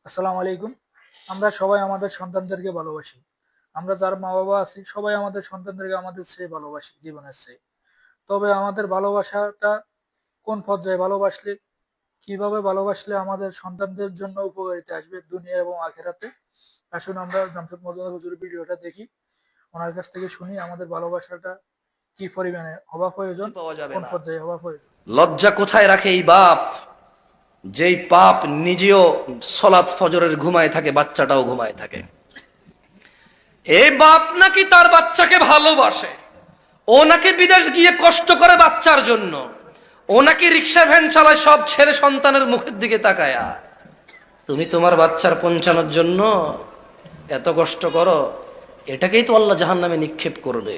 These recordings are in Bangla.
আসসালামু আলাইকুম। আমরা সবাই আমাদের সন্তানদেরকে ভালোবাসি। আমরা যার মা-বাবা আছি সবাই আমাদের সন্তানদেরকে আমাদের চেয়ে ভালোবাসি, জীবনের চেয়ে। তবে আমাদের ভালোবাসাটা কোন পর্যায়ে ভালোবাসলে, কিভাবে ভালোবাসলে আমাদের সন্তানদের জন্য উপকারিতা আসবে দুনিয়া এবং আখিরাতে। আসুন আমরা জামশেদ মজুমদার হুজুরের ভিডিওটা দেখি, ওনার কাছ থেকে শুনি আমাদের ভালোবাসাটা কি পরিমাণে হওয়া প্রয়োজন, পাওয়া যাবে কোন না। পর্যায়ে হওয়া প্রয়োজন। লজ্জা কোথায় রাখে এই বাপ, যেই বাপ নিজেও সলাত ফজরের ঘুমায় থাকে, বাচ্চাটাও ঘুমায় থাকে। এই বাপ নাকি তার বাচ্চাকে ভালোবাসে, ও নাকি বিদেশ গিয়ে কষ্ট করে বাচ্চার জন্য, ও নাকি রিক্সা ভ্যান চালায় সব ছেলে সন্তানের মুখের দিকে তাকায়া। তুমি তোমার বাচ্চার পৌঁছানোর জন্য এত কষ্ট করো, এটাকেই তো আল্লাহ জাহান্নামে নিক্ষেপ করবে।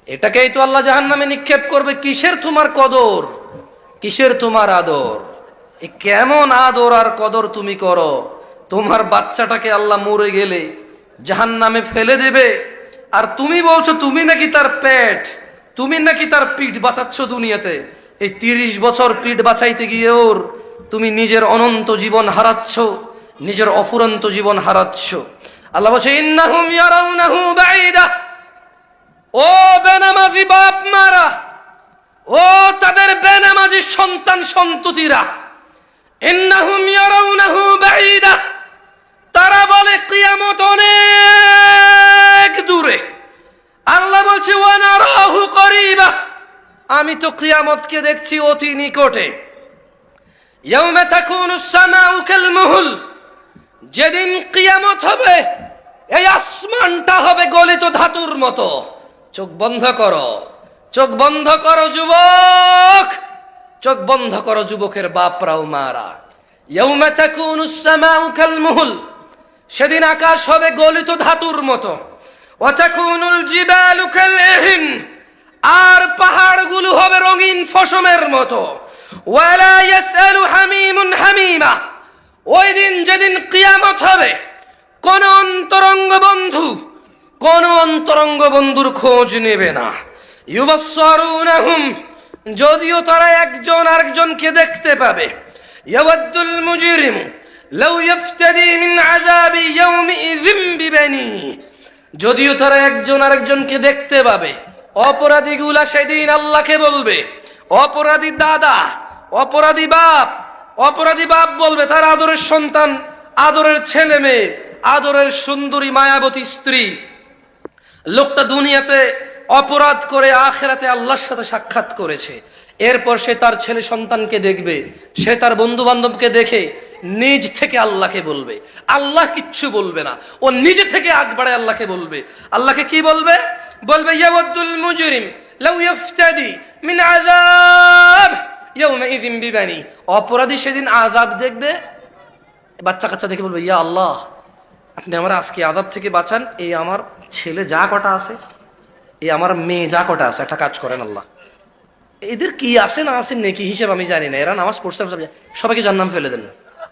এটাকেই তো আল্লাহ জাহান্নামে নিক্ষেপ করবে। কিসের তোমার কদর, কিসের তোমার আদর? এ কেমন আদর আর কদর তুমি করো? তোমার বাচ্চাটাকে আল্লাহ মরে গেলে জাহান্নামে ফেলে দেবে, আর তুমি বলছো তুমি নাকি তার পেট, তুমি নাকি তার পিঠ বাঁচাচ্ছ দুনিয়াতে। এই 30 বছর পিঠ বাঁচাইতে গিয়ে ওর তুমি নিজের অনন্ত জীবন হারাচ্ছ, নিজের অফুরন্ত জীবন হারাচ্ছ। আল্লাহ বলছে ইন্নাহুম ইয়ারাউনাহু বাঈদা। ও বেনামাজি বাপ মারা, ও তাদের বেনামাজি সন্তান সন্ততিরা, ইন্নাহুম ইয়ারাউনাহু বাঈদা, তারা বলে কিয়ামত অনেক দূরে। আল্লাহ বলছে ওয়া নারাহু করিবা, আমি তো কিয়ামতকে দেখছি অতি নিকটে। ইয়াউমা তাকুনুস সামাউ কাল মুহল, যেদিন কিয়ামত হবে এই আসমানটা হবে গলিত ধাতুর মতো। চোখ বন্ধ করো, চোখ বন্ধ করো যুবক, চোখ বন্ধ করো যুবকের বাপরাও মারা। ইয়াউমা তাকুনুস সামাউ কাল মুহল, সেদিন আকাশ হবে গলিত ধাতুর মতো। ওয়া তাকুনুল জিবালু কাল ইহিন, আর পাহাড়গুলো হবে রঙিন ফসমের মতো। ওয়ালা ইয়াসআলু হামিমুন হামিমা, ওই দিন যেদিন কিয়ামত হবে কোন অন্তরঙ্গ বন্ধু কোন অন্তরঙ্গ বন্ধুর খোঁজ নেবে না। ইউবাসসারুনাহুম, যদিও তারা একজন আরেকজনকে দেখতে পাবে। ইয়াওয়াদ্দুল মুজরিমু লাউ ইফতাদি মিন আযাবি ইয়াউমিযিম বিবানি, যদিও তারা একজন আরেকজনকে দেখতে পাবে। অপরাধীগুলা সেদিন আল্লাহকে বলবে, অপরাধী দাদা, অপরাধী বাপ, অপরাধী বাপ বলবে তার আদরের সন্তান, আদরের ছেলে মেয়ে, আদরের সুন্দরী মায়াবতী স্ত্রী, লোকটা দুনিয়াতে অপরাধ করে আখিরাতে আল্লাহর সাথে সাক্ষাৎ করেছে। এরপর সে তার ছেলে সন্তানকে দেখবে, সে তার বন্ধু বান্ধবকে দেখে নিজ থেকে আল্লাহকে বলবে। আল্লাহ কিচ্ছু বলবে না, ও নিজে থেকে আগ বাড়ায় আল্লাহকে বলবে। আল্লাহকে কি বলবে? বলবে ইয়াওয়াদ্দুল মুজরিম লাউ ইফতাদি মিন আযাব ইয়াউমাইযিন বিবানি, অপরাধী সেদিন আযাব দেখবে, বাচ্চা কাচ্চা দেখে বলবে ইয়া আল্লাহ, আপনি আমার আজকে আযাব থেকে বাঁচান। এই আমার ছেলে যা কটা আছে, এই আমার মেয়ে যা কটা আছে, একটা কাজ করেন আল্লাহ, এদের কি আছে না আছে নাকি হিসাব আমি জানি না, এরা নামাজ পড়ছে সবাইকে জাহান্নামে ফেলে দেন।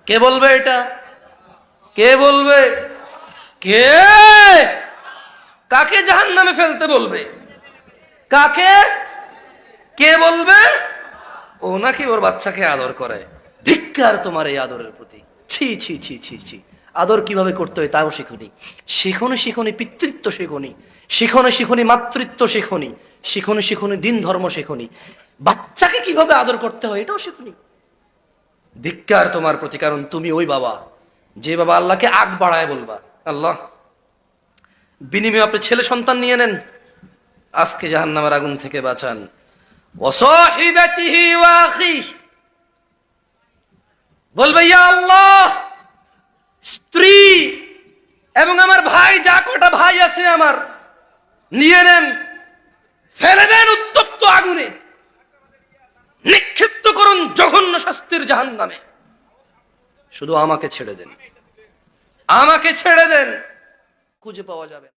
কে বলবে এটা? কে বলবে? কে? কাকে জাহান্নামে ফেলতে বলবে? কাকে? কে বলবে? ও নাকি ওর বাচ্চাকে আদর করে। ধিক্কার তোমার এই আদরের প্রতি। ছি ছি ছি ছি ছি। আদর কিভাবে করতে হয় তাও শিখুনি, শিখুনি শিখুনি পিতৃত্ব শিখুনি, শিখুনি শিখুনি মাতৃত্ব শিখুনি, শিখুনি শিখুনি দিন ধর্ম শিখুনি, বাচ্চাকে কিভাবে আদর করতে হয় এটাও শিখুনি। ধিক্কার তোমার প্রতি, কারণ তুমি ওই বাবা যে বাবা আল্লাহকে আগ বাড়ায় বলবা আল্লাহ, বিনিময়ে আপনি ছেলে সন্তান নিয়ে নেন, আজকে জাহান্নামের আগুন থেকে বাঁচান। ওয়াসাহিবাতিহি ওয়া আখিহি, বলবে ইয়া আল্লাহ, স্ত্রী এবং আমার ভাই, যা কটা ভাই আছে আমার, নিয়ে নেন, ফেলে দেন উত্তপ্ত আগুনে, নিক্ষিপ্ত করুন জঘন্য শাস্তির জাহান্নামে। শুধু আমাকে ছেড়ে দেন, আমাকে ছেড়ে দেন, খুঁজে পাওয়া যাবে।